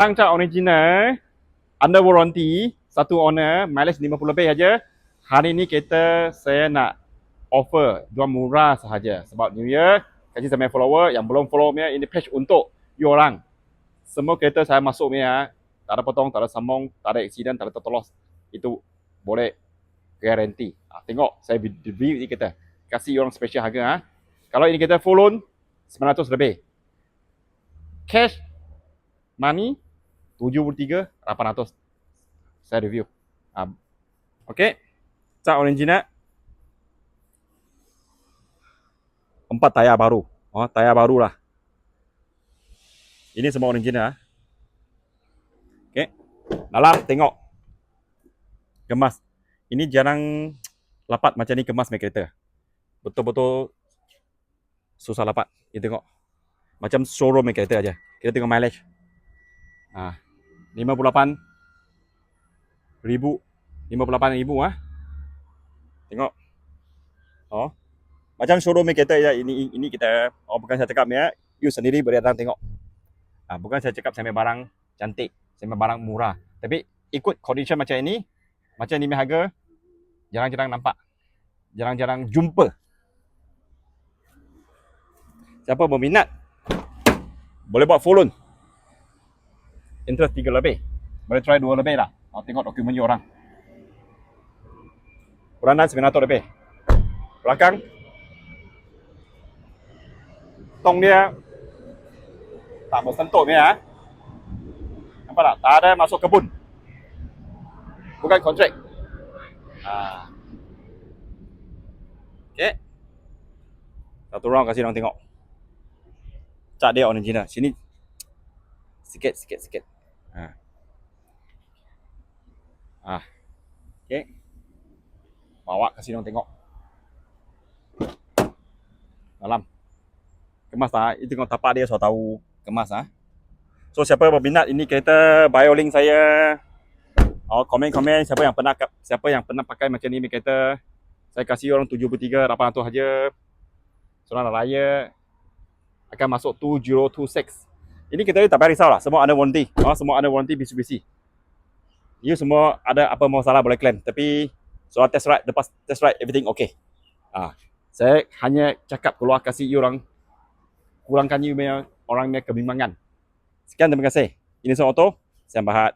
Cat original, under warranty, satu owner, mileage 50 lebih aja. Hari ni kereta saya nak offer jual murah sahaja sebab New Year. Kasih sama follower yang belum follow punya, ini page untuk you orang. Semua kereta saya masuk punya, tak ada potong, tak ada sambung, tak ada accident, tak ada tertolos. Itu boleh guarantee. Tengok saya review ini kereta. Kasih orang special harga. Kalau ini kereta full loan 900 lebih. Cash money 73,800 saya review. Okey. Cat original. 4 tayar baru. Tayar baru lah. Ini semua original. Okey. Dalam tengok. Kemas. Ini jarang lapat macam ni kemas punya kereta. Betul-betul susah lapat. Kita tengok. Macam showroom punya kereta aja. Kita tengok mileage. 58,000. 58,000 Tengok. Macam showroom punya kereta aja. Ini kita bukan saya cakap ya. You sendiri boleh datang tengok. Bukan saya cakap sampai barang cantik, sampai barang murah. Tapi ikut condition macam ini harga jarang-jarang nampak. Jarang-jarang jumpa. Siapa berminat boleh buat full loan. Interest 3 lebih. Boleh try 2 lebih lah. Tengok dokumen you orang. Bulanan 900 lebih. Belakang tong dia tak bersentuh ya. Nampak tak? Tak ada masuk kebun. Bukan kontrak. Okey. Satu round kasih orang tengok. Cat dia original. Sini sikit. Okey. Bawa kasih orang tengok. Dalam. Kemas tak? Itu tengok tapak dia so tahu kemas So siapa berminat ini kereta, bio link saya. Komen siapa yang pernah pakai macam ni kereta. Saya kasih orang 73,800 saja. Seorang raya akan masuk 2026. Ini kereta tak payah risau lah. Semua ada warranty. Semua ada warranty Mitsubishi. You semua ada apa masalah boleh claim. Tapi soal test ride, lepas test ride everything okay. Saya hanya cakap keluar kasih you orang, kurangkan you punya orang punya kebimbangan. Sekian, terima kasih. Ini Soal Auto, saya Bahad.